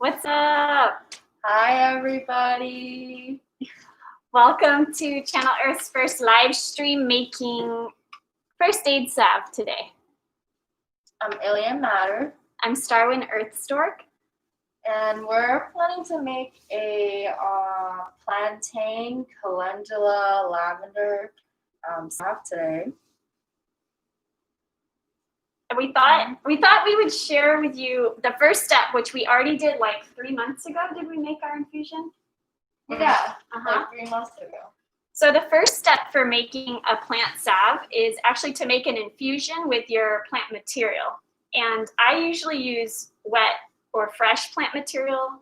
What's up? Hi, everybody. Welcome to Channel Earth's first live stream making first aid salve today. I'm Alien Matter, I'm Starwin Earthstork. and we're planning to make a plantain, calendula, lavender salve today. And we thought we would share with you the first step, which we already did like 3 months ago. Did we make our infusion? Yeah, like 3 months ago. So the first step for making a plant salve is actually to make an infusion with your plant material. And I usually use wet or fresh plant material.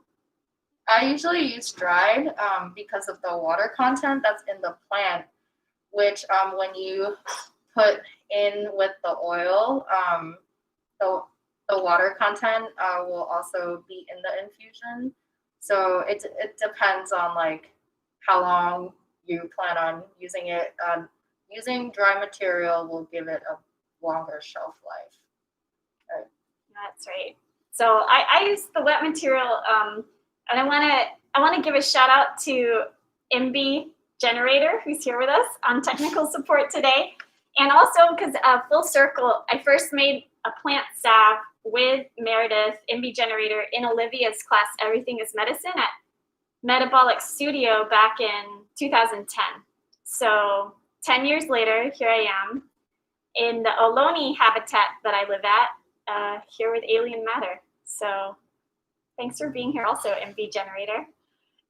I usually use dried because of the water content that's in the plant, which when you put in with the oil, the water content will also be in the infusion. So it depends on like how long you plan on using it. Using dry material will give it a longer shelf life. Right. That's right. So I use the wet material, and I want to give a shout out to MB Generator, who's here with us on technical support today, and also because full circle, I first made a plant salve with Meredith, MB Generator, in Olivia's class, Everything is Medicine, at Metabolic Studio back in 2010. So 10 years later, here I am in the Ohlone habitat that I live at, here with Alien Matter. So thanks for being here also, MB Generator.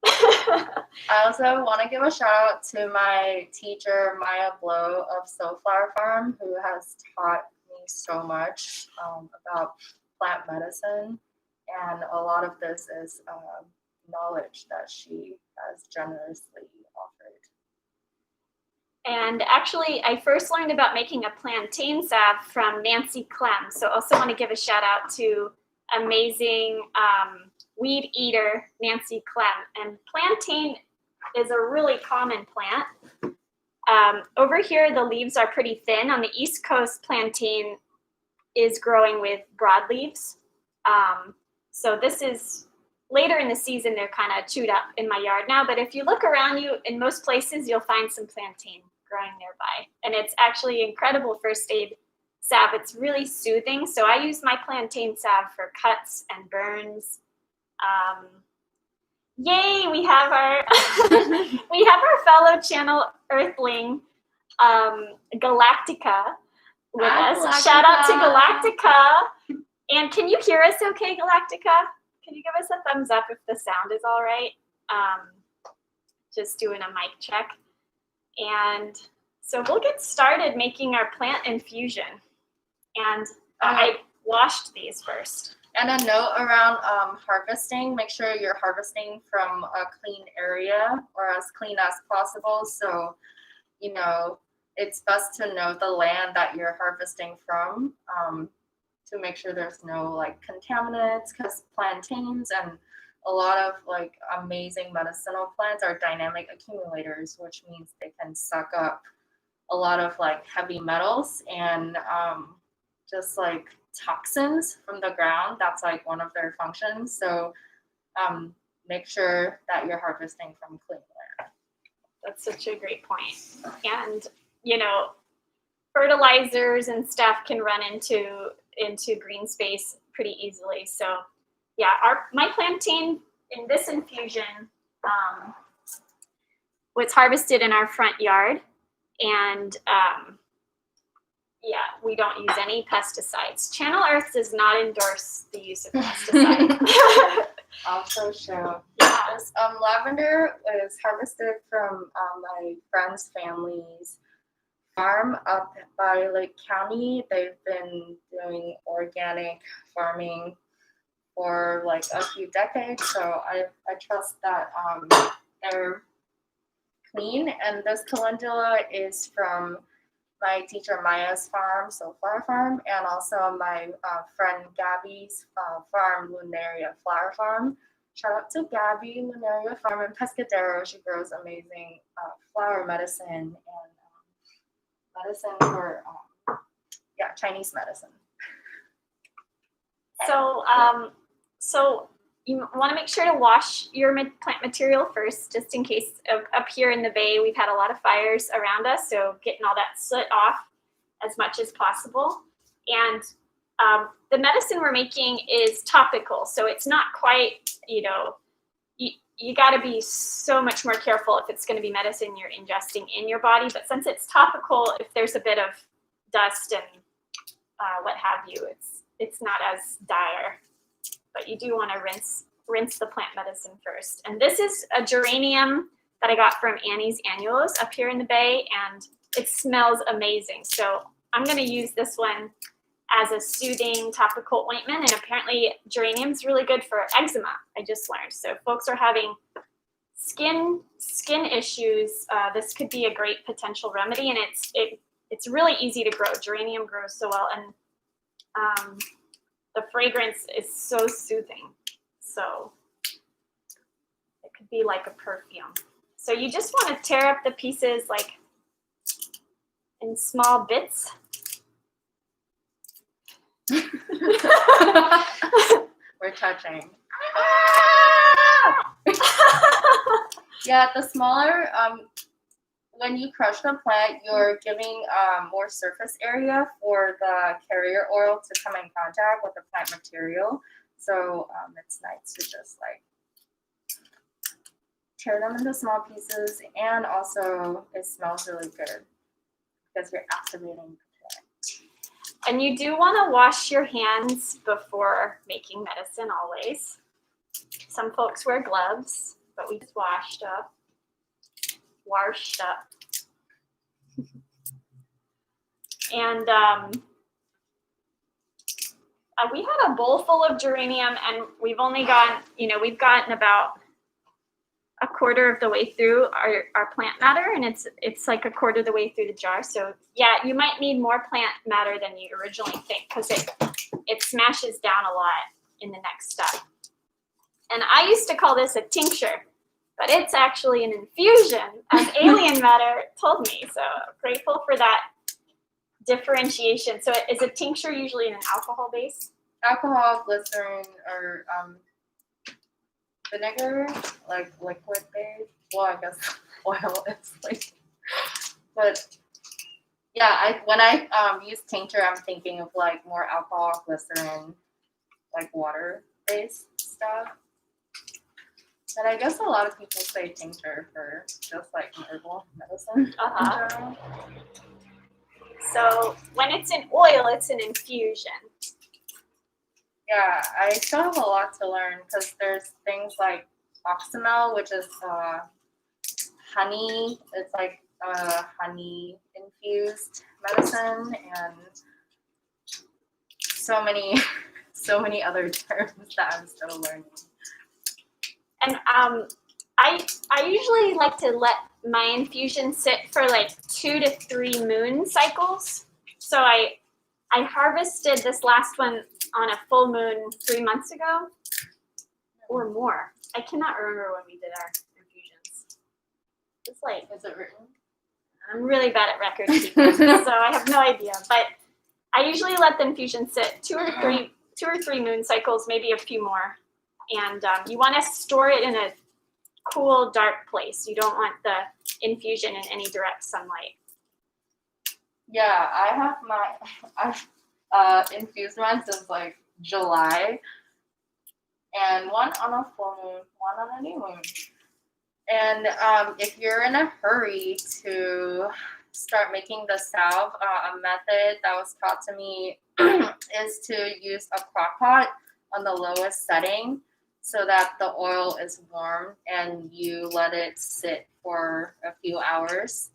I also want to give a shout out to my teacher, Maya Blow of Soulflower Farm, who has taught me so much about plant medicine. And a lot of this is knowledge that she has generously offered. And actually, I first learned about making a plantain salve from Nancy Clem. So also want to give a shout out to amazing weed eater Nancy Clem. And plantain is a really common plant. Over here, the leaves are pretty thin. On the East Coast, plantain is growing with broadleaves. So this is later in the season, they're kind of chewed up in my yard now. But if you look around you, in most places, you'll find some plantain growing nearby. And it's actually incredible first aid salve. It's really soothing. So I use my plantain salve for cuts and burns. Yay, we have our fellow channel Earthling, Galactica, with us. Galactica. Shout out to Galactica. And can you hear us okay, Galactica? Can you give us a thumbs up if the sound is all right? Just doing a mic check. And so we'll get started making our plant infusion. And I washed these first. And a note around harvesting, make sure you're harvesting from a clean area or as clean as possible. So, you know, it's best to know the land that you're harvesting from to make sure there's no like contaminants, because plantains and a lot of like amazing medicinal plants are dynamic accumulators, which means they can suck up a lot of like heavy metals and just like toxins from the ground. That's like one of their functions. So make sure that you're harvesting from clean land. That's such a great point. And, you know, fertilizers and stuff can run into green space pretty easily. So yeah, my plantain in this infusion was harvested in our front yard. And yeah, we don't use any pesticides. Channel Earth does not endorse the use of pesticides. Also show. Yes. Lavender is harvested from my friend's family's farm up by Lake County. They've been doing organic farming for like a few decades, so I trust that they're clean. And this calendula is from my teacher Maya's farm, Soulflower Farm, and also my friend Gabby's farm, Lunaria Flower Farm. Shout out to Gabby, Lunaria Farm in Pescadero. She grows amazing flower medicine and medicine for Chinese medicine. So you want to make sure to wash your plant material first, just in case. Up here in the Bay, we've had a lot of fires around us, so getting all that soot off as much as possible. And the medicine we're making is topical, so it's not quite, you got to be so much more careful if it's going to be medicine you're ingesting in your body. But since it's topical, if there's a bit of dust and what have you, it's not as dire. But you do want to rinse the plant medicine first. And this is a geranium that I got from Annie's Annuals up here in the Bay, and it smells amazing. So I'm going to use this one as a soothing topical ointment, and apparently geranium's really good for eczema, I just learned. So if folks are having skin issues, this could be a great potential remedy, and it's really easy to grow. Geranium grows so well, and the fragrance is so soothing. So it could be like a perfume. So you just want to tear up the pieces like in small bits. We're touching. Yeah, the smaller, when you crush the plant, you're giving more surface area for the carrier oil to come in contact with the plant material. So it's nice to just like tear them into small pieces, and also it smells really good because you're activating the plant. And you do want to wash your hands before making medicine always. Some folks wear gloves, but we just washed up. And we had a bowl full of geranium, and we've only we've gotten about a quarter of the way through our plant matter, and it's like a quarter of the way through the jar. So yeah, you might need more plant matter than you originally think, because it smashes down a lot in the next step. And I used to call this a tincture, but it's actually an infusion, as Alien Matter told me. So grateful for that differentiation. So is a tincture usually in an alcohol base? Alcohol, glycerin, or vinegar, like liquid base. Well, I guess oil is like, but yeah, when I use tincture, I'm thinking of like more alcohol, glycerin, like water based stuff. But I guess a lot of people say tincture for just like herbal medicine in general. So when it's in oil, it's an infusion. Yeah, I still have a lot to learn, because there's things like oxymel, which is honey. It's like honey infused medicine, and so many other terms that I'm still learning. And I usually like to let my infusion sit for like 2 to 3 moon cycles. So I harvested this last one on a full moon 3 months ago, or more. I cannot remember when we did our infusions. It's like, is it written? I'm really bad at record keeping, so I have no idea. But I usually let the infusion sit 2 or 3 moon cycles, maybe a few more. And you want to store it in a cool, dark place. You don't want the infusion in any direct sunlight. Yeah, I have I've infused mine since like July, and one on a full moon, one on a new moon. And if you're in a hurry to start making the salve, a method that was taught to me is to use a crock pot on the lowest setting, so that the oil is warm, and you let it sit for a few hours.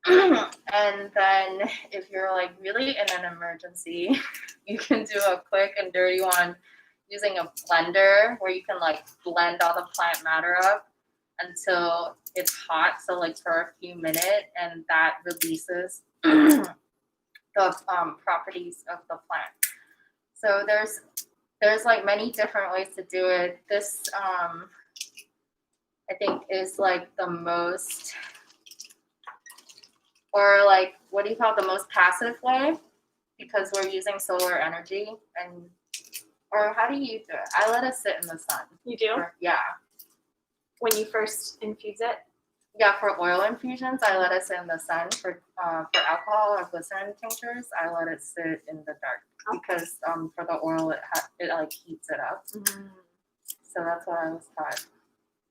And then if you're like really in an emergency, you can do a quick and dirty one using a blender, where you can like blend all the plant matter up until it's hot, so like for a few minutes, and that releases the properties of the plant. So there's like many different ways to do it. This I think is like the most, or like, what do you call it, the most passive way, because we're using solar energy, and Or how do you do it? I let it sit in the sun. You do? Yeah. When you first infuse it? Yeah, for oil infusions, I let it sit in the sun. For alcohol or glycerin tinctures, I let it sit in the dark because for the oil, it like heats it up. Mm. So that's what I was taught.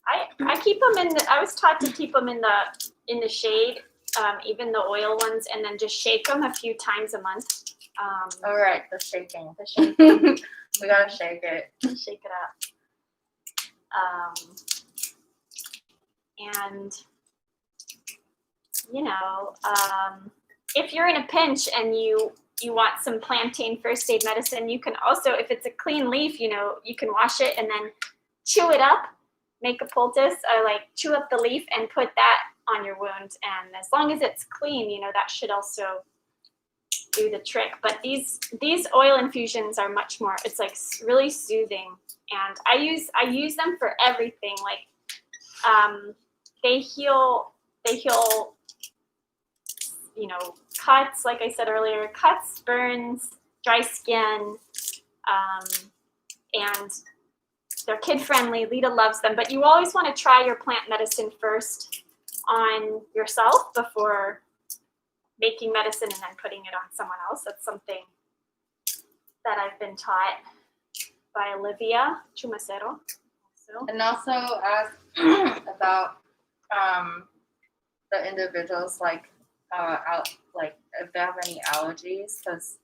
I keep them in the. I was taught to keep them in the shade, even the oil ones, and then just shake them a few times a month. All right, the shaking. The shaking. We gotta shake it. Shake it up. And you know, if you're in a pinch and you want some plantain first aid medicine, you can also, if it's a clean leaf, you know, you can wash it and then chew it up, make a poultice, or like chew up the leaf and put that on your wound. And as long as it's clean, you know, that should also do the trick. But these oil infusions are much more, it's like really soothing. And I use them for everything. Like they heal, you know, cuts, like I said earlier, cuts, burns, dry skin, and they're kid friendly. Lita loves them, but you always want to try your plant medicine first on yourself before making medicine and then putting it on someone else. That's something that I've been taught by Olivia Chumacero. And also ask about the individuals, like if they have any allergies, because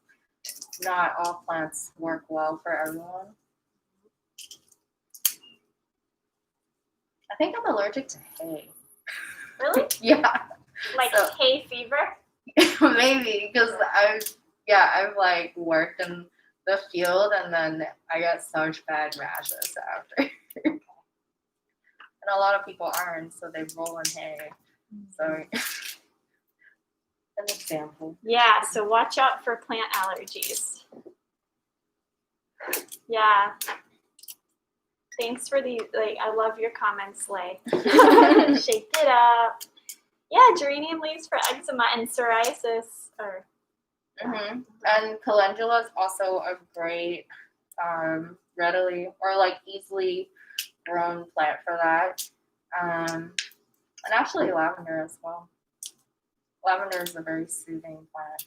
not all plants work well for everyone. I think I'm allergic to hay. Really? Yeah. Like hay fever? Maybe, because I've like worked in the field and then I got such bad rashes after. And a lot of people aren't, so they roll in hay. So an example. Yeah, so watch out for plant allergies. Yeah. Thanks for the, like, I love your comments, Lay. Shake it up. Yeah, geranium leaves for eczema and psoriasis. And calendula is also a great, readily or like easily grown plant for that. And actually lavender as well. Lavender is a very soothing plant.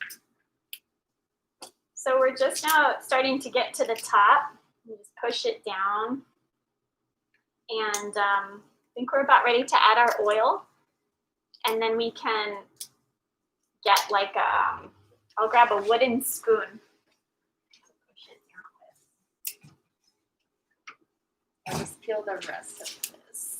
So we're just now starting to get to the top. You just push it down. And I think we're about ready to add our oil. And then we can get like I'll grab a wooden spoon. Push it down with. I'll just peel the rest of this.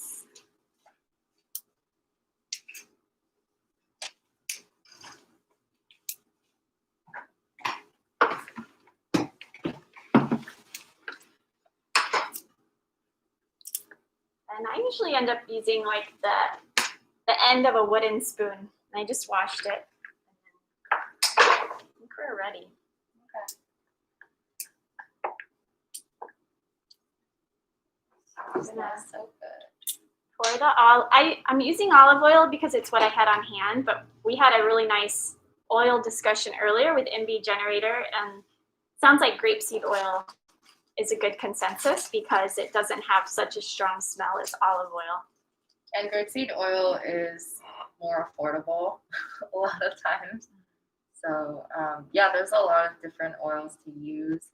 And I usually end up using like the end of a wooden spoon. And I just washed it. I think we're ready. Okay. Smells so good. Pour the I'm using olive oil because it's what I had on hand, but we had a really nice oil discussion earlier with MB Generator, and it sounds like grapeseed oil is a good consensus because it doesn't have such a strong smell as olive oil. And grapeseed oil is more affordable a lot of times. So yeah, there's a lot of different oils to use.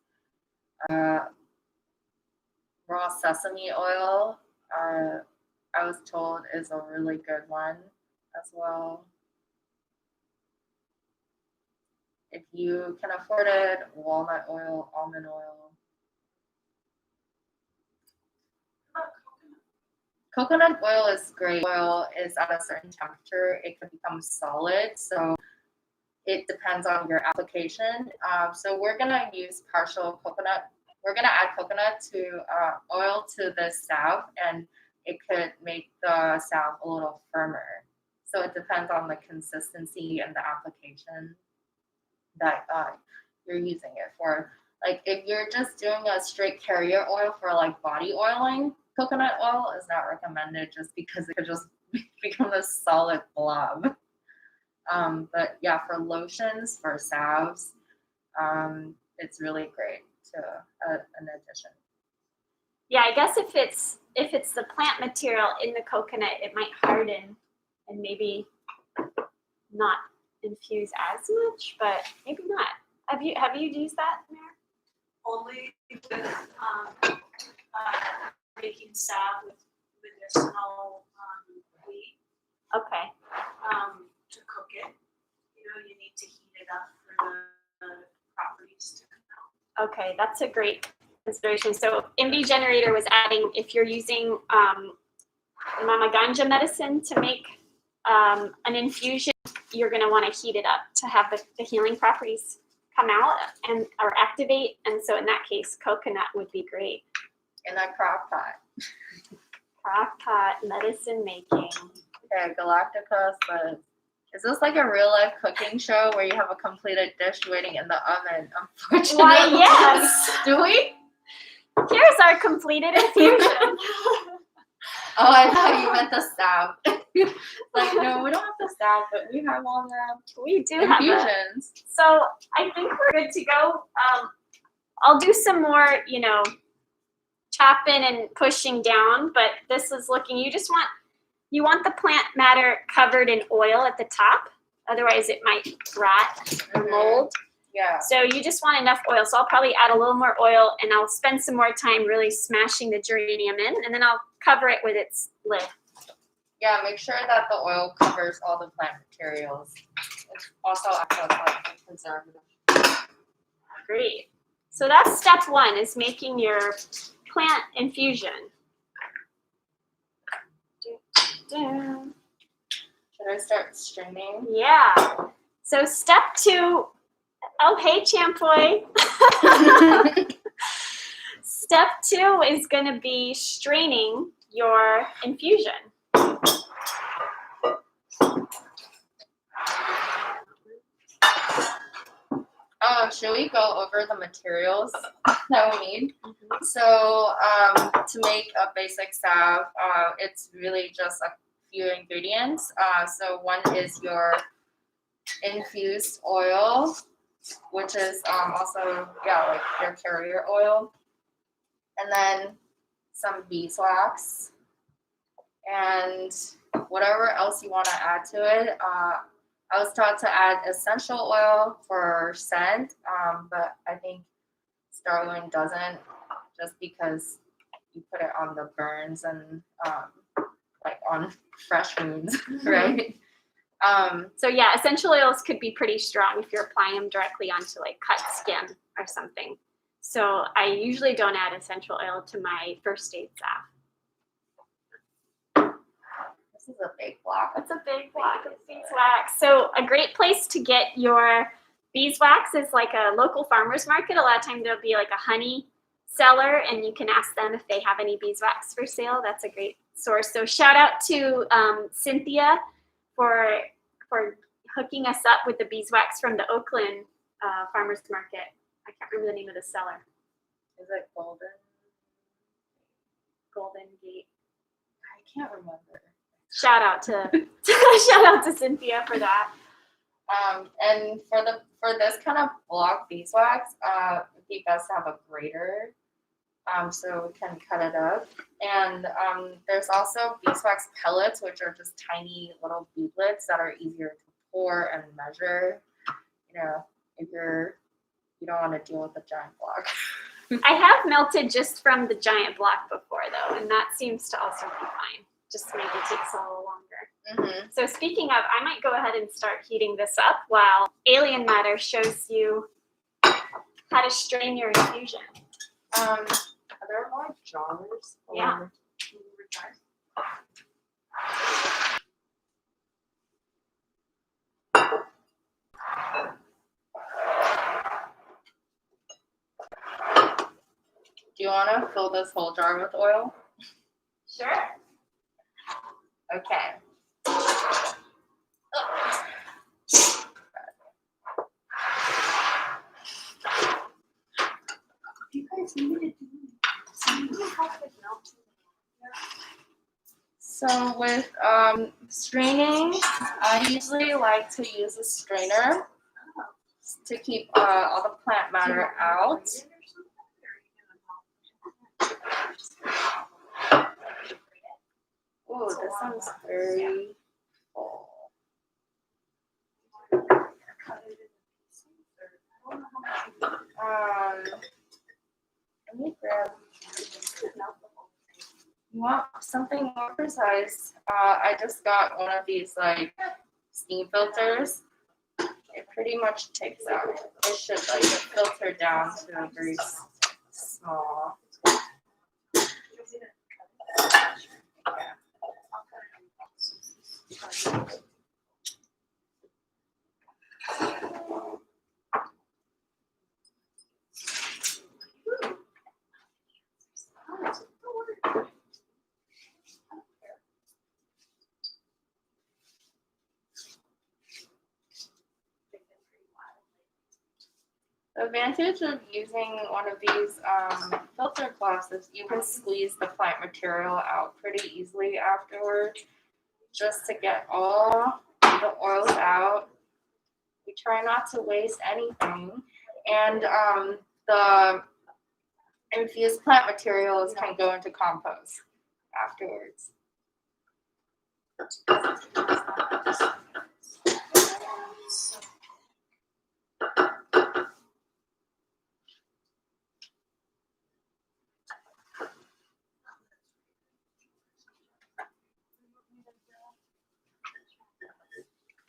Raw sesame oil, I was told, is a really good one as well. If you can afford it, walnut oil, almond oil. Coconut oil is great. Oil is at a certain temperature, it can become solid. So it depends on your application. So we're gonna use partial coconut. We're gonna add coconut to oil to the salve, and it could make the salve a little firmer. So it depends on the consistency and the application that you're using it for. Like if you're just doing a straight carrier oil for like body oiling, coconut oil is not recommended just because it could just become a solid blob. But yeah, for lotions, for salves, it's really great to an addition. Yeah, I guess if it's the plant material in the coconut, it might harden and maybe not infuse as much, but maybe not. Have you used that, Mary? Only with making salve with medicinal wheat Okay. to cook it. You know, you need to heat it up for the properties to come out. Okay, that's a great consideration. So MV Generator was adding, if you're using Mama Ganja medicine to make an infusion, you're going to want to heat it up to have the healing properties come out and or activate. And so in that case, coconut would be great. In a crock pot. Crock pot medicine making. Okay, Galactica says, is this like a real life cooking show where you have a completed dish waiting in the oven? Unfortunately. Why, yes. Do we? Here's our completed infusion. Oh, I thought you meant the salve. Like, no, we don't have the salve, but we have all the We do have it. infusions. So I think we're good to go. I'll do some more, chopping and pushing down, but this is looking, you want the plant matter covered in oil at the top. Otherwise it might rot or mold. Yeah. So you just want enough oil. So I'll probably add a little more oil and I'll spend some more time really smashing the geranium in, and then I'll cover it with its lid. Yeah, make sure that the oil covers all the plant materials. It also acts as like a preservative. Great. So that's step one, is making your plant infusion. Should I start streaming? Yeah. So step two, oh, hey, Champoy. Step two is going to be straining your infusion. Should we go over the materials that we need? Mm-hmm. So to make a basic salve, it's really just a few ingredients. So one is your infused oil, which is also, like your carrier oil. And then some beeswax. And whatever else you want to add to it. I was taught to add essential oil for scent, but I think Starwin doesn't, just because you put it on the burns and like on fresh wounds, right? So yeah, essential oils could be pretty strong if you're applying them directly onto like cut skin or something. So I usually don't add essential oil to my first aid salve. This is a big block. It's a big block of beeswax. So a great place to get your beeswax is like a local farmer's market. A lot of times there'll be like a honey seller, and you can ask them if they have any beeswax for sale. That's a great source. So shout out to Cynthia for hooking us up with the beeswax from the Oakland farmer's market. I can't remember the name of the seller. Is it Golden? Golden Gate. I can't remember. Shout out to Cynthia for that. And for this kind of block beeswax, it'd be best to have a grater, so we can cut it up. And there's also beeswax pellets, which are just tiny little beadlets that are easier to pour and measure. If you don't want to deal with a giant block. I have melted just from the giant block before though, and that seems to also be fine. Just maybe takes a little longer. Mm-hmm. So speaking of, I might go ahead and start heating this up while Alien Matter shows you how to strain your infusion. Are there more jars? Yeah. Do you want to fill this whole jar with oil? Sure. Okay. You guys needed to help with melting. So with straining, I usually like to use a strainer to keep all the plant matter out. Oh, this one's very full. Let me grab. You want something more precise? I just got one of these like steam filters. It pretty much takes out. It should like filter down to a very small. The advantage of using one of these filter cloths is you can squeeze the plant material out pretty easily afterwards, just to get all the oils out. We try not to waste anything, and the infused plant materials can go into compost afterwards.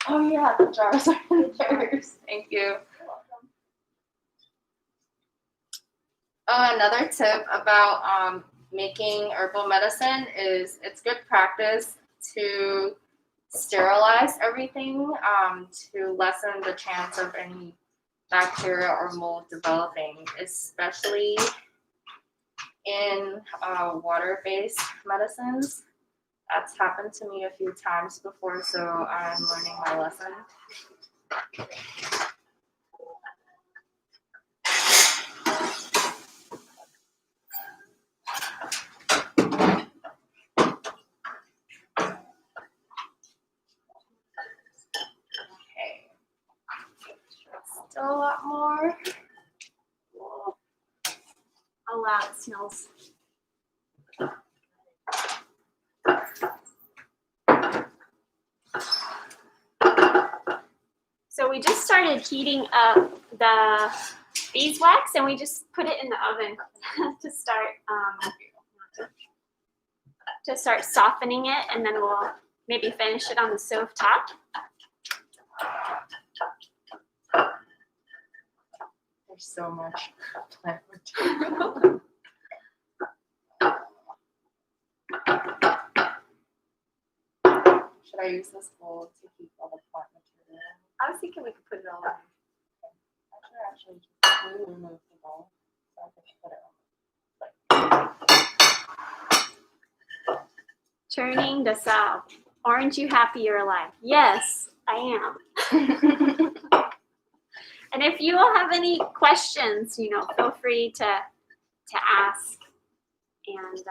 Oh yeah, the jars are in theirs. Thank you. Another tip about making herbal medicine is it's good practice to sterilize everything to lessen the chance of any bacteria or mold developing, especially in water-based medicines. That's happened to me a few times before, so I'm learning my lesson. Okay. Still a lot more. Oh wow, it smells. So we just started heating up the beeswax, and we just put it in the oven to start softening it, and then we'll maybe finish it on the stove top. There's so much plant material. Should I use this bowl to keep all the plant material? I was thinking we could put it all in. I should actually just remove the bowl so I can put it on. Turning the salve. Aren't you happy you're alive? Yes, I am. And if you all have any questions, feel free to ask. And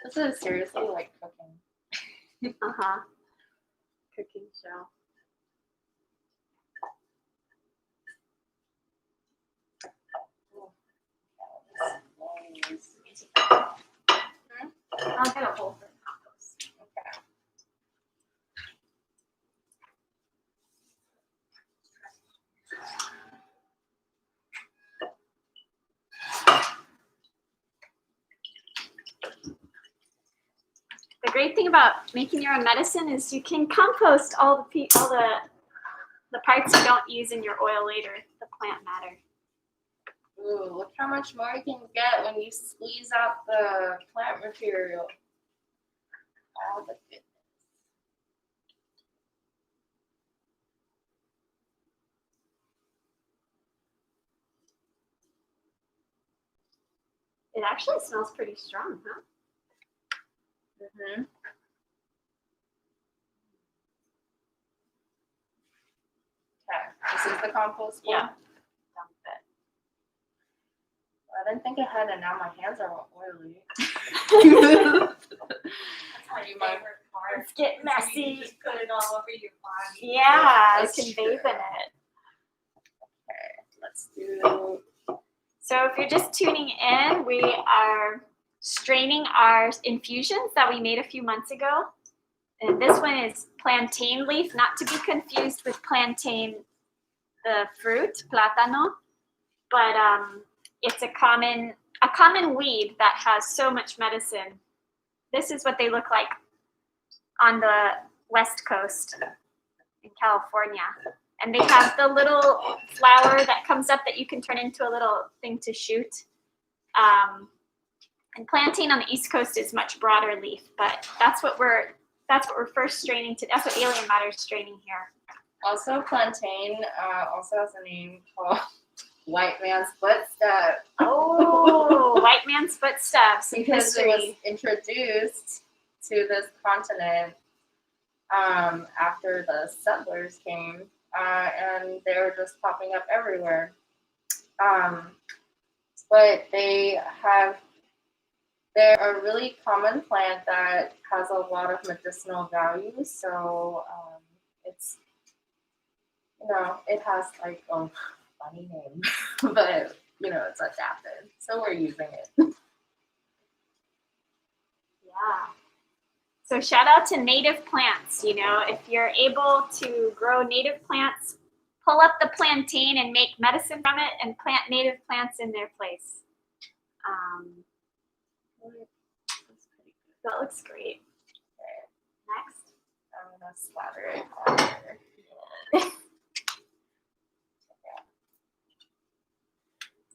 this is seriously like cooking. Cooking show. I'll get a whole for compost. Okay. The great thing about making your own medicine is you can compost all the parts you don't use in your oil later, the plant matter. Ooh, look how much more you can get when you squeeze out the plant material. All the goodness. It actually smells pretty strong, huh? Mm-hmm. Okay, this is the compost bowl. Yeah. I didn't think I had it, now my hands are all oily. That's my favorite part. Let's get You messy. just put it all over your body. Yeah, I That's can true. bathe in it. Okay, let's do So if you're just tuning in, we are straining our infusions that we made a few months ago. And this one is plantain leaf, not to be confused with plantain, the fruit, plátano. But it's a common weed that has so much medicine. This is what they look like on the West Coast in California. And they have the little flower that comes up that you can turn into a little thing to shoot. And plantain on the East Coast is much broader leaf, but that's what we're first straining to. That's what alien matter is straining here. Also, plantain also has a name called white man's footstep. Oh, white man's footsteps. Because it was History. introduced to this continent after the settlers came, and they were just popping up everywhere. But they're a really common plant that has a lot of medicinal value. So it's, it has like a funny name, but it's adapted. So we're using it. Yeah. So shout out to native plants. If you're able to grow native plants, pull up the plantain and make medicine from it and plant native plants in their place. That looks great. Okay. Next. I'm gonna slather it on here.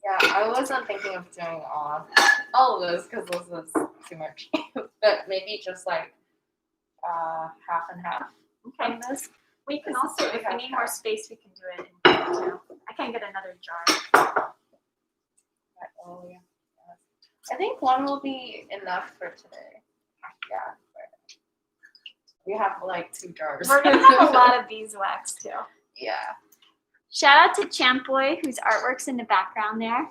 Yeah, I wasn't thinking of doing all of this because this was too much. But maybe just like half and half Okay. on this. We can also, if we need more space, we can do it in here too. I can get another jar. Oh yeah. I think one will be enough for today. Yeah. We have like 2 jars. We're gonna have a lot of beeswax too. Yeah. Shout out to Champoy, whose artwork's in the background there.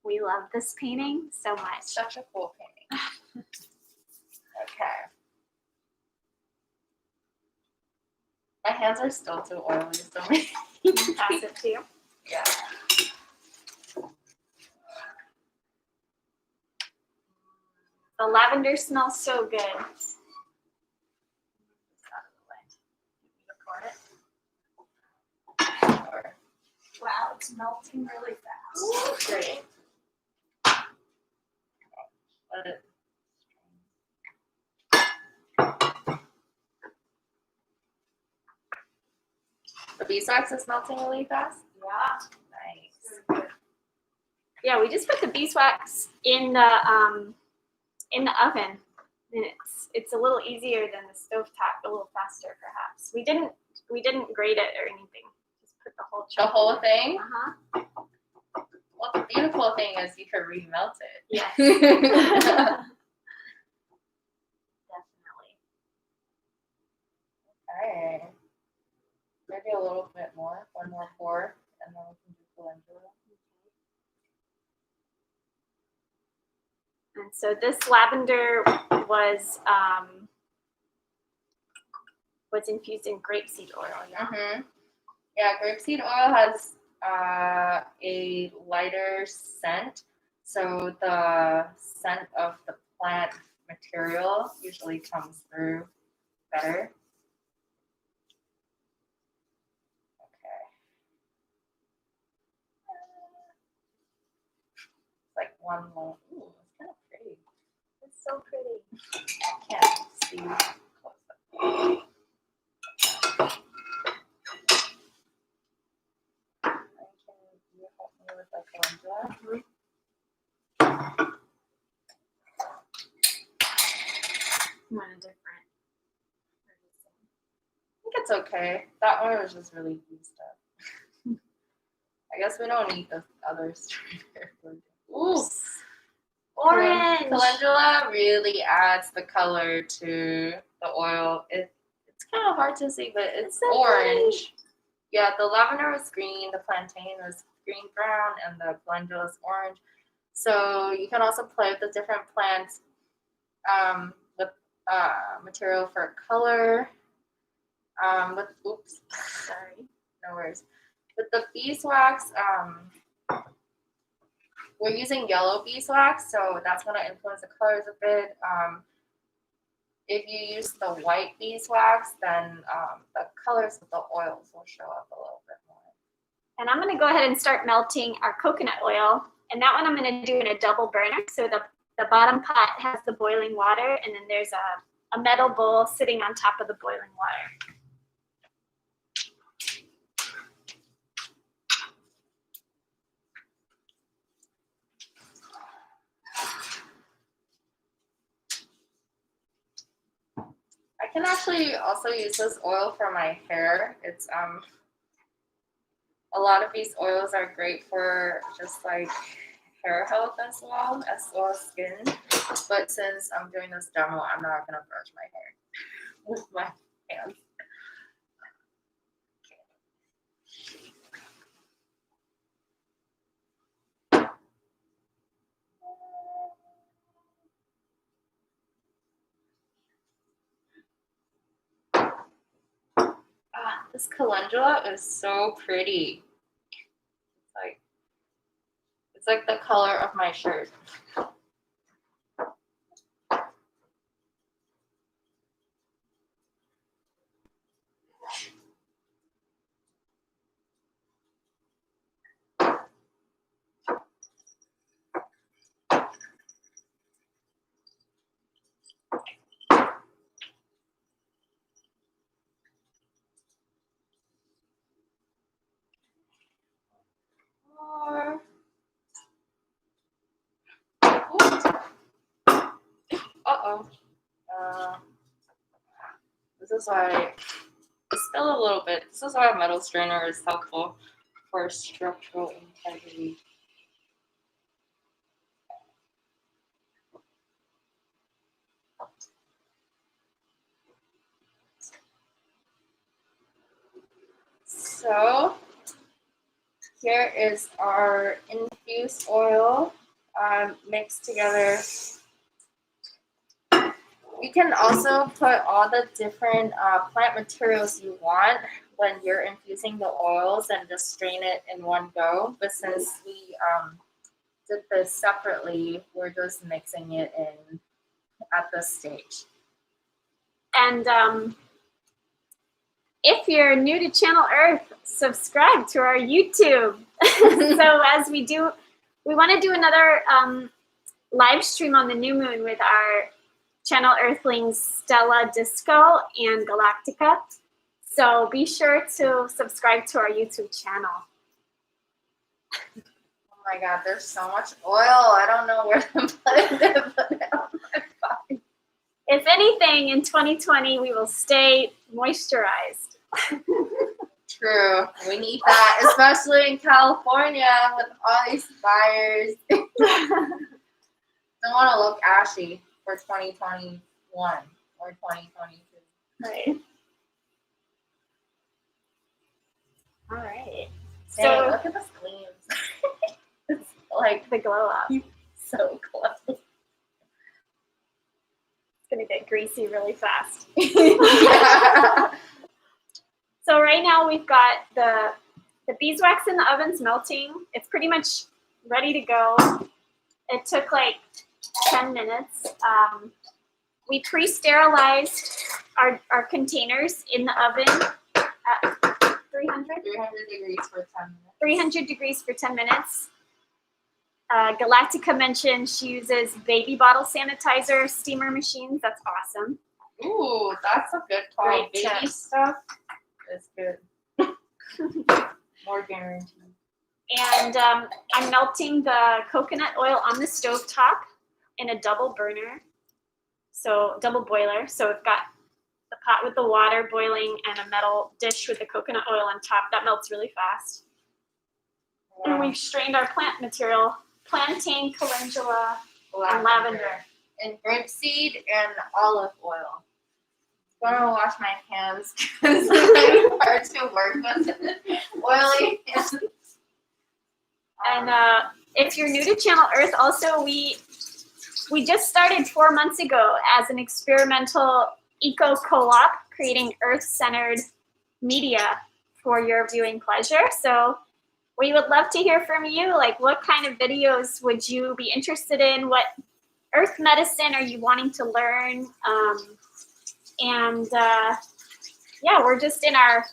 We love this painting so much. Such a cool painting. Okay. My hands are still too oily, so maybe. Pass it to you. Yeah. The lavender smells so good. Wow, it's melting really fast. Great. Let it. The beeswax is melting really fast. Yeah. Nice. Yeah, we just put the beeswax in the oven. And it's a little easier than the stovetop, a little faster perhaps. We didn't grate it or anything. Just put the whole The chunk. whole thing. Uh-huh. Well, the beautiful thing is you can remelt it. Yes. Definitely. Okay. Maybe a little bit more. One more pour, and then we can do calendula. And so this lavender was infused in grapeseed oil. Yeah. Mm-hmm. Yeah, grapeseed oil has a lighter scent, so the scent of the plant material usually comes through better. Okay. It's like one little. Ooh, it's kind of pretty. It's so pretty. Can't see close up. Can you help me with the calendula? You want a different. I think it's okay. That one was just really used up. I guess we don't need the other strainer. Ooh, Orange. calendula really adds the color to the oil. It's kind of hard to see, but it's so orange. pretty. Yeah, the lavender is green, the plantain is green brown, and the calendula is orange. So you can also play with the different plants with material for color. Sorry, no worries. With the beeswax, we're using yellow beeswax, so that's going to influence the colors a bit. If you use the white beeswax, then the colors of the oils will show up a little bit more. And I'm gonna go ahead and start melting our coconut oil. And that one I'm gonna do in a double burner. So the bottom pot has the boiling water, and then there's a metal bowl sitting on top of the boiling water. I can actually also use this oil for my hair. It's a lot of these oils are great for just like hair health as well as skin. But since I'm doing this demo, I'm not gonna brush my hair with my hands. This calendula is so pretty. It's like the color of my shirt. This is why it's still a little bit. This is why a metal strainer is helpful for structural integrity. So here is our infused oil mixed together. You can also put all the different plant materials you want when you're infusing the oils and just strain it in one go. But since we did this separately, we're just mixing it in at this stage. And if you're new to Channel Earth, subscribe to our YouTube. So as we want to do another live stream on the new moon with our Channel Earthlings Stella Disco and Galactica. So be sure to subscribe to our YouTube channel. Oh my God, there's so much oil. I don't know where to put it on my body. If anything, in 2020, we will stay moisturized. True. We need that, especially in California with all these fires. Don't want to look ashy for 2021 or 2022. Right. All right. Dang, So look at this gleams. It's like the glow up. so close. It's gonna get greasy really fast. Yeah. So right now we've got the beeswax in the oven's melting. It's pretty much ready to go. It took like 10 minutes. We pre-sterilized our containers in the oven at 300 degrees for 10 minutes. 300 degrees for 10 minutes. Galactica mentioned she uses baby bottle sanitizer steamer machines. That's awesome. Ooh, that's a good call. Great Baby tip. stuff is good. More guaranteed. And I'm melting the coconut oil on the stove top in a double burner, so double boiler. So we've got the pot with the water boiling and a metal dish with the coconut oil on top. That melts really fast. Wow. And we've strained our plant material, plantain, calendula, and lavender. And grapeseed and olive oil. I'm gonna wash my hands because it's hard to work with oily hands. And if you're new to Channel Earth, also we just started 4 months ago as an experimental eco co-op creating Earth-centered media for your viewing pleasure. So we would love to hear from you. Like, what kind of videos would you be interested in? What earth medicine are you wanting to learn? Yeah, we're just in our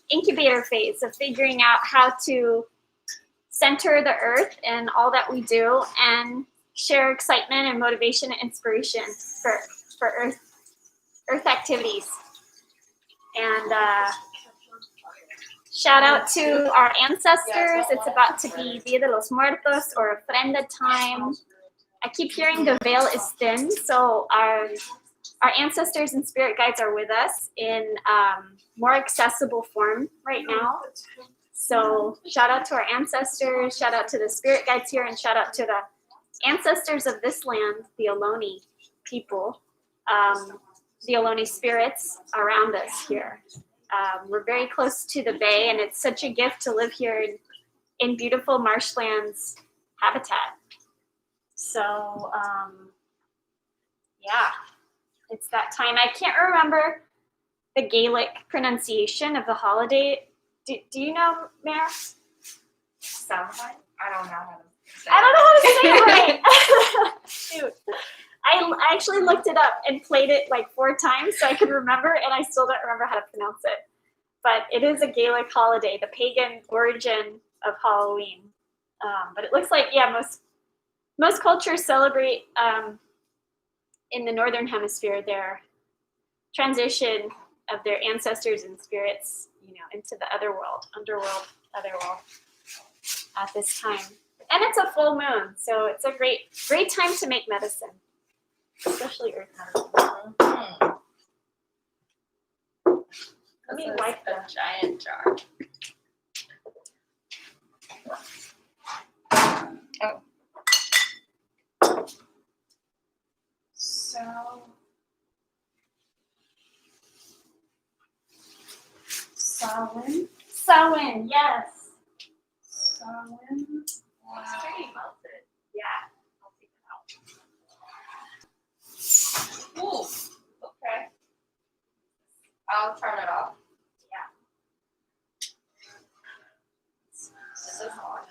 incubator phase of figuring out how to center the earth and all that we do and share excitement and motivation and inspiration for earth activities. And shout out to our ancestors. It's about to be Dia de los Muertos or ofrenda time. I keep hearing the veil is thin, so our ancestors and spirit guides are with us in more accessible form right now. So shout out to our ancestors, shout out to the spirit guides here, and shout out to the ancestors of this land, the Ohlone people, the Ohlone spirits around us here. We're very close to the bay, and it's such a gift to live here in beautiful marshlands habitat. So, yeah, it's that time. I can't remember the Gaelic pronunciation of the holiday. Do you know, Mare? Samhain? I don't know how to say I don't know how to say it right. Shoot. I actually looked it up and played it like 4 times so I could remember, and I still don't remember how to pronounce it. But it is a Gaelic holiday, the pagan origin of Halloween. But it looks like, yeah, most cultures celebrate in the northern hemisphere their transition of their ancestors and spirits, into the underworld at this time. And it's a full moon, so it's a great time to make medicine, especially earth medicine. Let me wipe a giant jar. Oh. So, Samhain, yes. Samhain. Wow. It's pretty melted. Yeah. I'll take it out. Ooh, okay. I'll turn it off. Yeah. This is hot.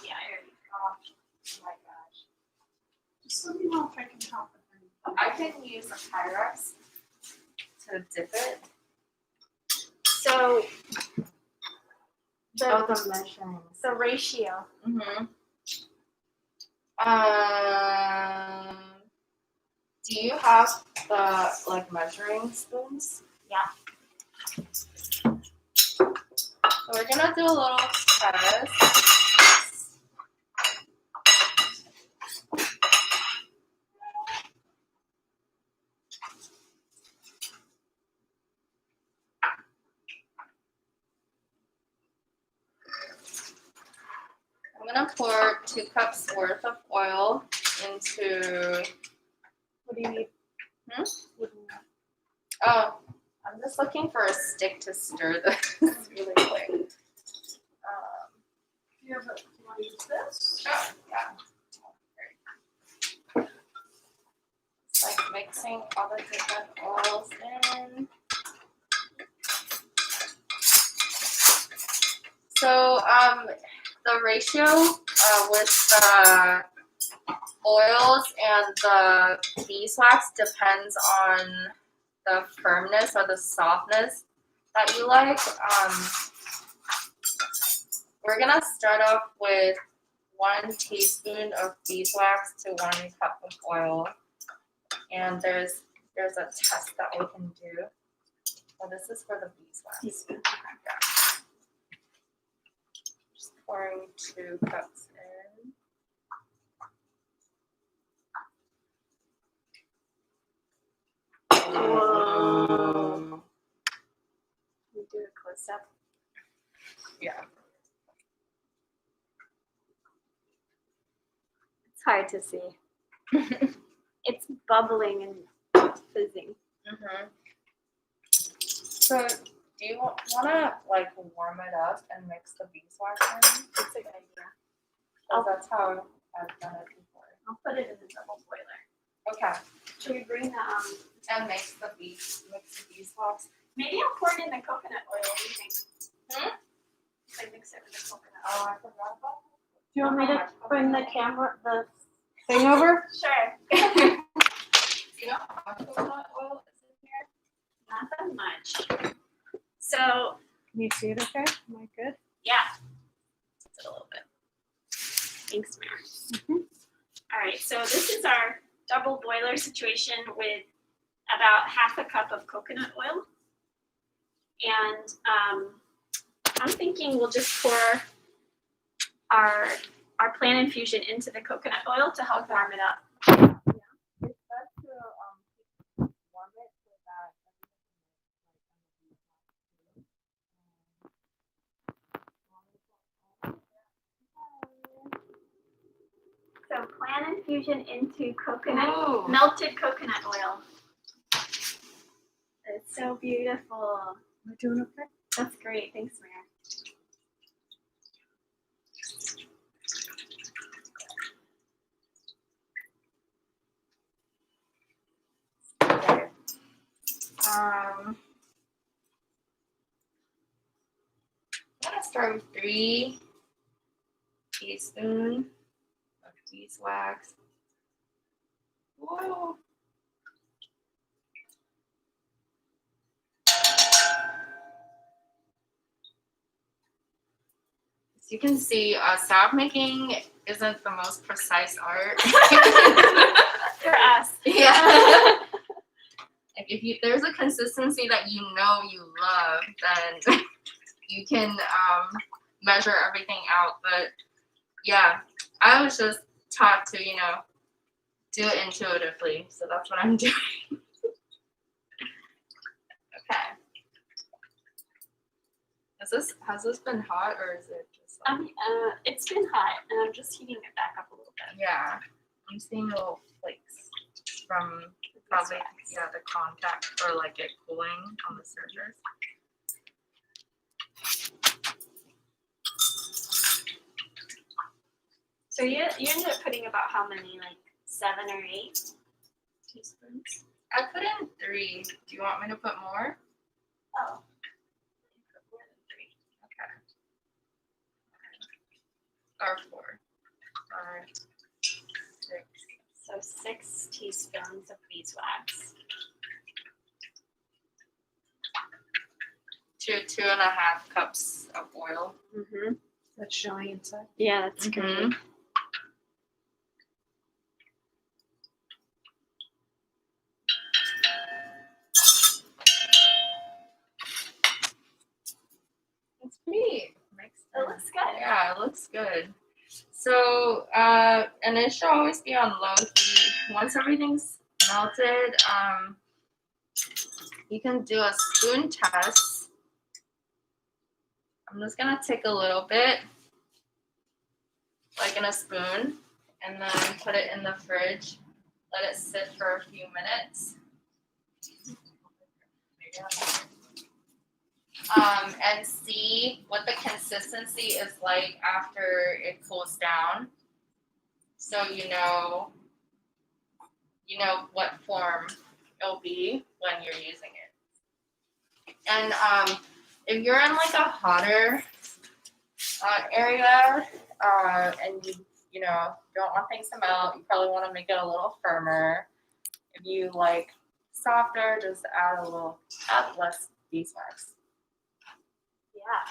Yeah, I already Oh my gosh. Just let me know if I can help with anything. I can use a Pyrex to dip it. So The measurements. the ratio. Mm-hmm. Do you have the measuring spoons? Yeah. So we're gonna do a little test. I'm gonna pour 2 cups worth of oil into. What do you need? Hmm? Oh, I'm just looking for a stick to stir this really quick. Do you want to use this? Sure, yeah. It's like mixing all the different oils in. So, the ratio with the oils and the beeswax depends on the firmness or the softness that you like. We're gonna start off with 1 teaspoon of beeswax to 1 cup of oil, and there's a test that we can do. So this is for the beeswax. Teaspoon. Yeah. Just pouring 2 cups in. Whoa. We do a close up. Yeah. It's hard to see. It's bubbling and fizzing. Mhm. So, do you want to warm it up and mix the beeswax in? That's a good idea. Because that's how I've done it before. I'll put it in the double boiler. Okay. Should we bring the And mix the beeswax. maybe I'll pour it in the coconut oil, what do you think? I mix it with the coconut. Oh, I forgot about Do you want me to bring the camera, the thing over? Sure. that. You know how much coconut oil is in here? Not that much. So Can you see it okay? Am I good? yeah, just a little bit. Thanks, Mary. All right, so this is our double boiler situation with about half a cup of coconut oil. And I'm thinking we'll just pour our plant infusion into the coconut oil to help warm it up. It's best to warm it so that So plant infusion into coconut, Ooh. melted coconut oil. It's so beautiful. Am I doing okay? That's great. Thanks, Mary. Okay. I'm gonna start with 3 teaspoons of beeswax. Whoa. As you can see, salve making isn't the most precise art. For us. Yeah. Like if there's a consistency that you know you love, then you can measure everything out. But yeah, I was just taught to, do it intuitively. So that's what I'm doing. Okay. Has this been hot or is it just like, It's been hot, and I'm just heating it back up a little bit. yeah, I'm seeing little flakes from probably the contact or like it cooling on the surface. So you ended up putting about how many, like 7 or 8 teaspoons? I put in 3. Do you want me to put more? Oh, put more than 3. Okay. Or 4. 5, 6. So 6 teaspoons of beeswax. 2.5 cups of oil. Mm-hmm. That's showing inside. Yeah, that's great. It's pretty mixed. It looks good. Yeah, it looks good. So, and it should always be on low heat. Once everything's melted, you can do a spoon test. I'm just gonna take a little bit, like in a spoon, and then put it in the fridge. Let it sit for a few minutes. And see what the consistency is like after it cools down. So you know what form it'll be when you're using it. And if you're in like a hotter area and you don't want things to melt, you probably want to make it a little firmer. If you like softer, just add less beeswax. Yeah.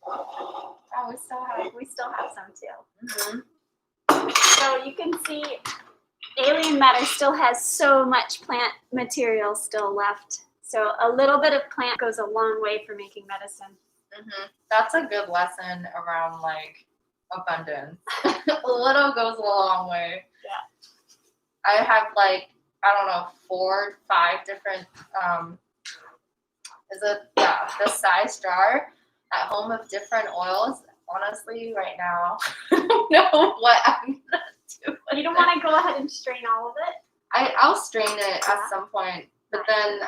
Oh, We still have some too. Mm-hmm. So you can see alien matter still has so much plant material still left. So a little bit of plant goes a long way for making medicine. Mm-hmm. That's a good lesson around like abundance. A little goes a long way. Yeah. I have like, I don't know, 4, 5 different the size jar at home of different oils. Honestly, right now, I don't know what I'm gonna do. You don't want to go ahead and strain all of it? I'll strain it at some point, but then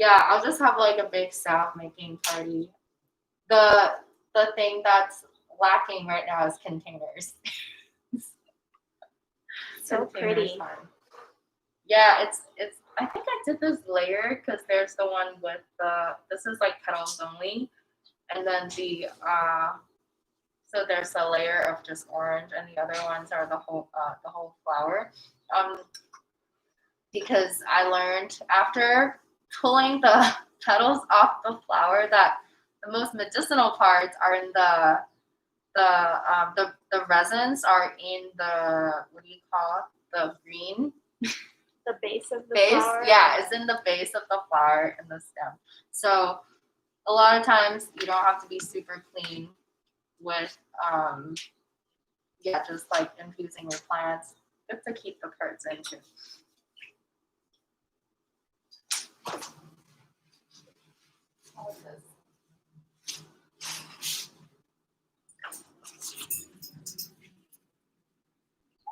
I'll just have like a big salve making party. The thing that's lacking right now is containers. So pretty. Yeah, it's. I think I did this layer because there's the one with this is like petals only, and then so there's a layer of just orange, and the other ones are the whole flower. Because I learned after pulling the petals off the flower that the most medicinal parts are in the resins are in the, what do you call it? The green The base of the base. flower. Yeah, it's in the base of the flower and the stem. So a lot of times you don't have to be super clean with just like infusing your plants. Good to keep the parts in too. All of this.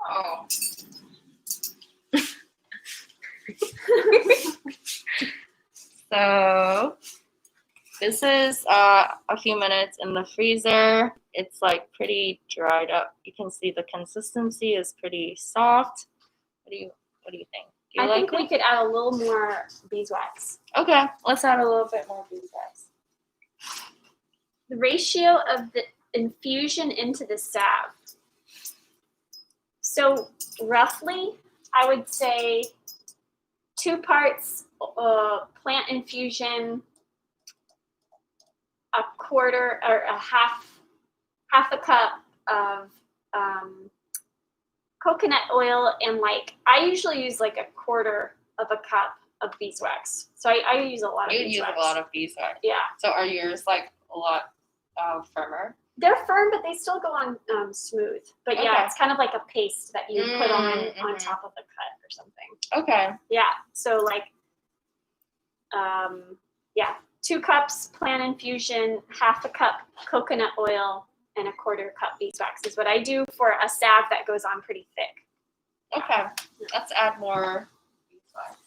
Oh. So this is a few minutes in the freezer. It's like pretty dried up. You can see the consistency is pretty soft. What do you think? Do you I like think we could add a little more beeswax. Okay, let's add a little bit more beeswax. The ratio of the infusion into the salve. So roughly, I would say 2 parts plant infusion, a quarter or a half a cup of coconut oil, and like I usually use like a quarter of a cup of beeswax. So I use a lot of beeswax. You use a lot of beeswax. Yeah. So are yours like a lot firmer? They're firm, but they still go on smooth. But yeah, Okay. it's kind of like a paste that you put on Mhm. top of the cut or something. Okay. Yeah. So like, 2 cups plant infusion, half a cup coconut oil, and a quarter cup beeswax is what I do for a salve that goes on pretty thick. Okay. Let's add more beeswax.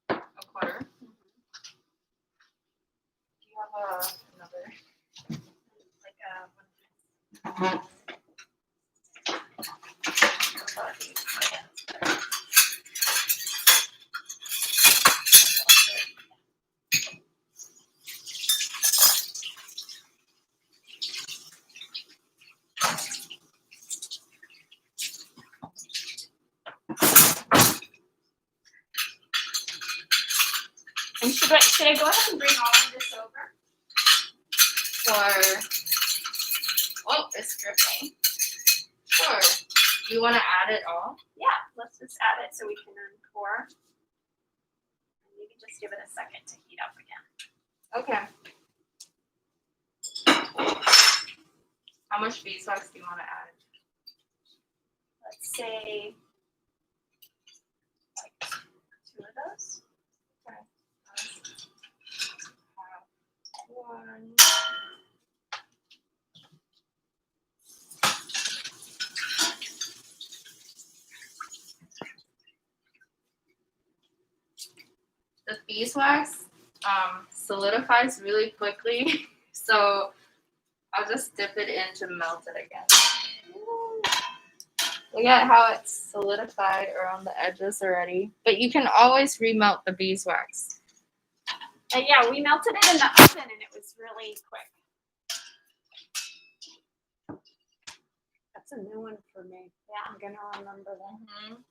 A quarter. Do you have another? And should I go ahead and bring all of this over? It's dripping. Sure. Do you want to add it all? Yeah, let's just add it so we can then pour. And maybe just give it a second to heat up again. Okay. How much beeswax do you want to add? Let's say like 2 of those. Okay. One. The beeswax solidifies really quickly, so I'll just dip it in to melt it again. Look at how it's solidified around the edges already. But you can always remelt the beeswax. Yeah, we melted it in the oven and it was really quick. That's a new one for me. Yeah, I'm gonna remember that. Mm-hmm.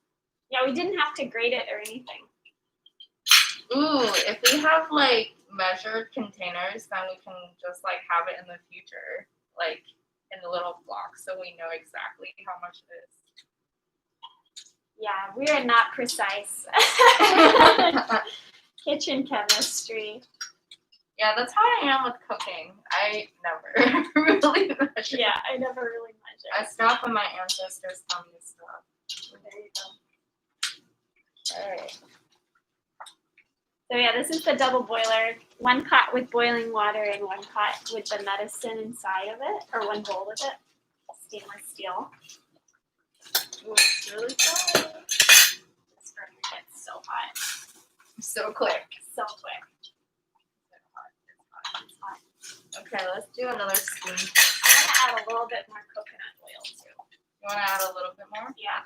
Yeah, we didn't have to grate it or anything. Ooh, if we have like measured containers, then we can just like have it in the future, like in the little blocks, so we know exactly how much it is. Yeah, we are not precise. Kitchen chemistry. Yeah, that's how I am with cooking. I never really measure. Yeah, I never really I measured. stop when my ancestors tell me stuff. There you go. Alright. So yeah, this is the double boiler. 1 pot with boiling water and 1 pot with the medicine inside of it, or 1 bowl with it. Stainless steel. Ooh, it's really good. This burner gets so hot. So quick. So quick. Okay, let's do another spoon. I'm gonna to add a little bit more coconut oil too. You want to add a little bit more? Yeah.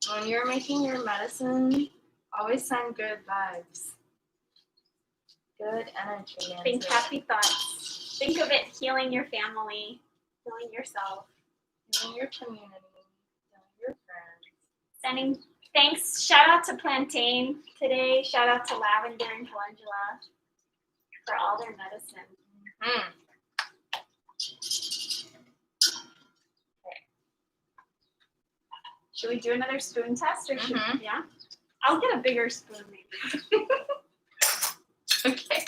When you're making your medicine, always send good vibes. Good energy. Think Nancy. happy thoughts. Think of it healing your family, healing yourself. Healing your community, healing your friends. Sending thanks. Shout out to Plantain today. Shout out to Lavendar and Calendula for all their medicine. Mm. Should we do another spoon test or should Mhm. yeah? I'll get a bigger spoon maybe. Okay.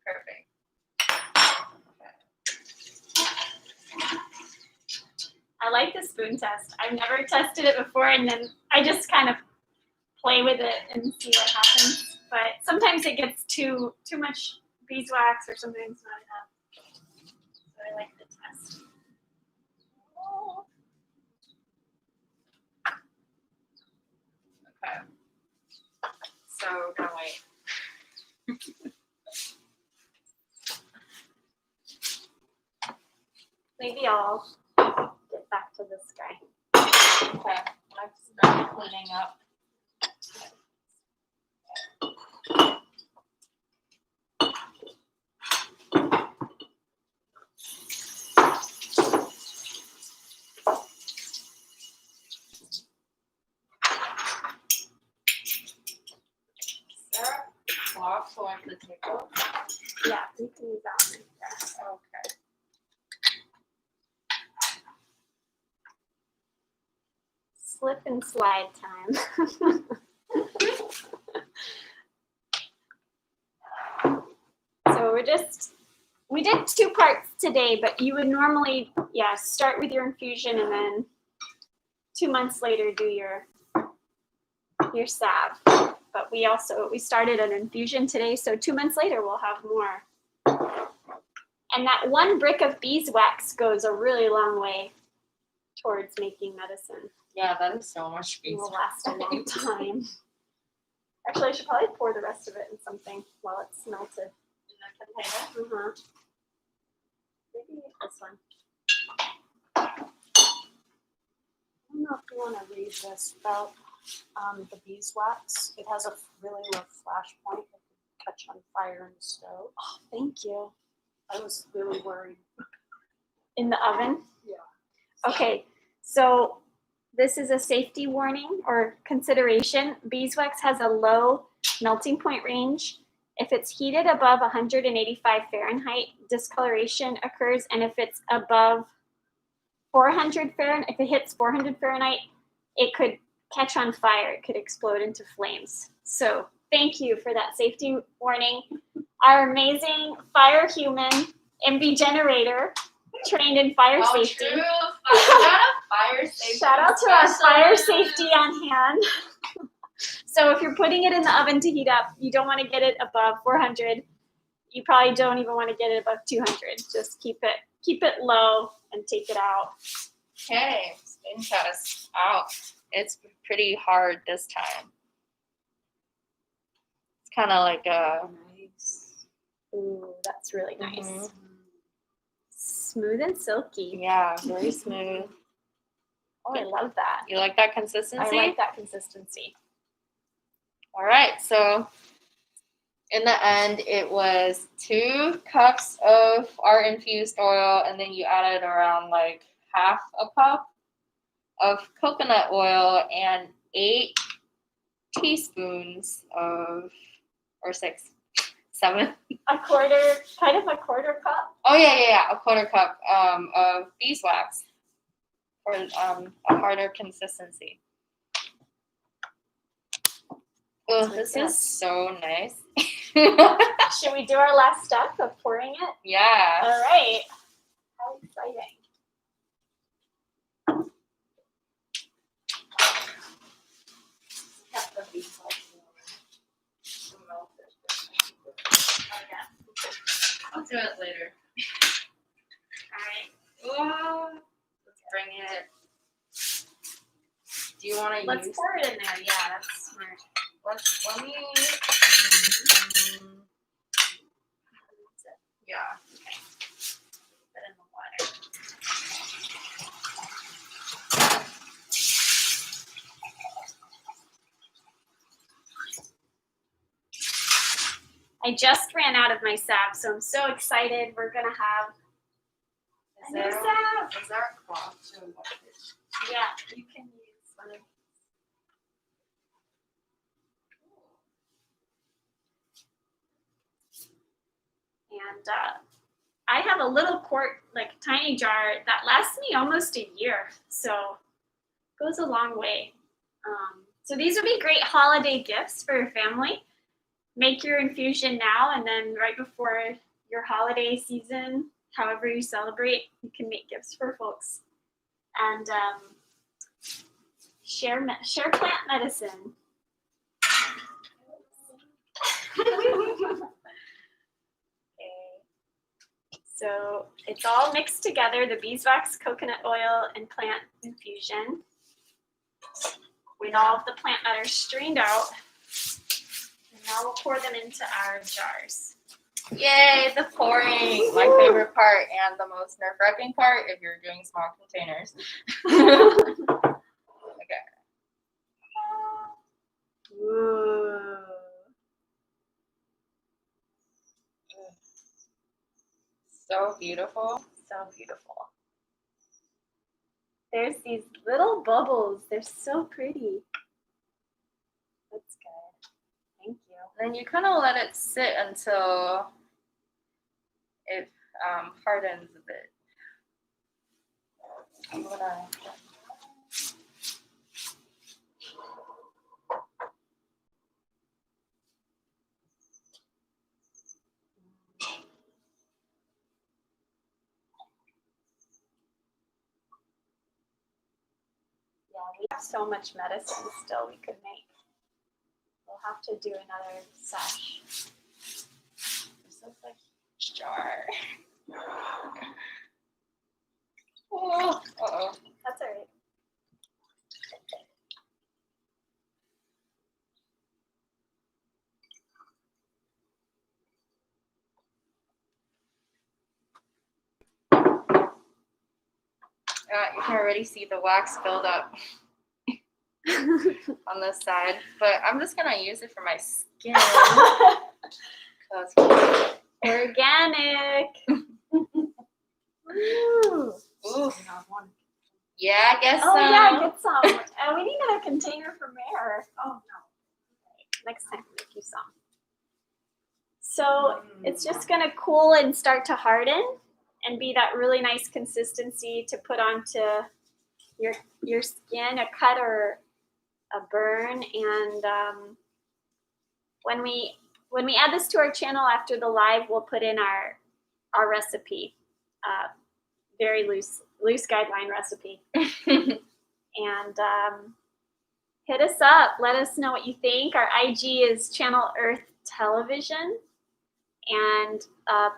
Perfect. I like the spoon test. I've never tested it before, and then I just kind of play with it and see what happens. But sometimes it gets too much beeswax, or sometimes not enough. So I like the test. Okay. So we're gonna wait. Maybe I'll get back to this guy. Okay. I've started cleaning up. Sarah, cloth so I can take off. Yeah, we can use that one. Okay. Slip and slide time. So we did 2 parts today, but you would normally, start with your infusion and then 2 months later do your salve. But we started an infusion today, so 2 months later we'll have more. And that 1 brick of beeswax goes a really long way towards making medicine. Yeah, that is so much It will beeswax. last a long time. Actually, I should probably pour the rest of it in something while it's melted. In the container. Uh-huh. Maybe this one. I don't know if you want to read this about the beeswax. It has a really low flash point that could catch on fire in the stove. Oh, thank you. I was really worried. In the oven? Yeah. Okay, so this is a safety warning or consideration. Beeswax has a low melting point range. If it's heated above 185 Fahrenheit, discoloration occurs, and if it's above 400 Fahrenheit, if it hits 400 Fahrenheit, it could catch on fire. It could explode into flames. So thank you for that safety warning. Our amazing fire human, MB generator, trained in fire safety. True. Fire safety. Shout out to our fire safety on hand. So if you're putting it in the oven to heat up, you don't want to get it above 400. You probably don't even want to get it above 200. Just keep it low and take it out. Okay, spin test out. It's pretty hard this time. It's kind of like a Nice. Ooh, that's really nice. Mhm. Smooth and silky. Yeah, very smooth. Oh, I love that. You like that I consistency? like that consistency. All right, so in the end, it was 2 cups of our infused oil, and then you added around like half a cup of coconut oil and 8 teaspoons of, or 6, 7. A quarter cup. Oh yeah, a quarter cup of beeswax for a harder consistency. Oh, So this it's is so nice. Should we do our last step of pouring it? Yeah. All right. How exciting. Have the beeswax to melt it. Oh, yeah. I'll do it later. All right. Oh, let's bring it. Do you want to Let's use? pour it in there. Yeah, that's smart. Let me. Yeah. Put it in the water. I just ran out of my salve, so I'm so excited. We're gonna have a new salve. Is there a cloth to wipe it? Yeah, you can use one of these. And I have a little quart, like tiny jar that lasts me almost a year, so goes a long way. So these would be great holiday gifts for your family. Make your infusion now, and then right before your holiday season, however you celebrate, you can make gifts for folks. And share plant medicine. Okay. So it's all mixed together, the beeswax, coconut oil, and plant infusion. With all of the plant matter strained out. And now we'll pour them into our jars. Yay, the pouring. My favorite part and the most nerve-wracking part if you're doing small containers. Okay. Ooh. So beautiful. So beautiful. There's these little bubbles. They're so pretty. That's good. Thank you. Then you kind of let it sit until it hardens a bit. I'm gonna. Yeah, we have so much medicine still we could make. We'll have to do another sesh. This is a huge jar. Oh, uh-oh. That's all right. You can already see the wax build up on this side, but I'm just gonna use it for my skin. 'Cause Organic. Ooh. ooh, yeah, I guess Oh so. yeah, get some. And we need a container for Mare. Oh no. Next time we'll make you some. So it's just gonna cool and start to harden and be that really nice consistency to put onto your skin, a cut or a burn. And when we add this to our channel after the live, we'll put in our recipe, very loose guideline recipe. And hit us up. Let us know what you think. Our IG is Channel Earth Television. And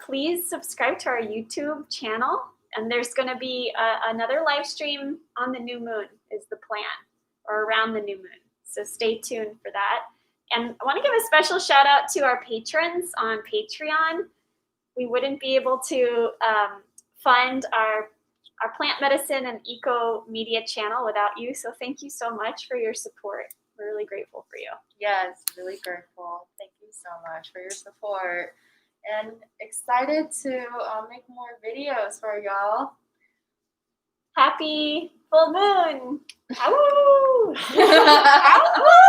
please subscribe to our YouTube channel. And there's going to be another live stream on the new moon is the plan, or around the new moon. So stay tuned for that. And I want to give a special shout out to our patrons on Patreon. We wouldn't be able to fund our plant medicine and eco media channel without you. So thank you so much for your support. We're really grateful for you. Yes, really grateful. Thank you so much for your support. And excited to make more videos for y'all. Happy full moon. Ow! Ow!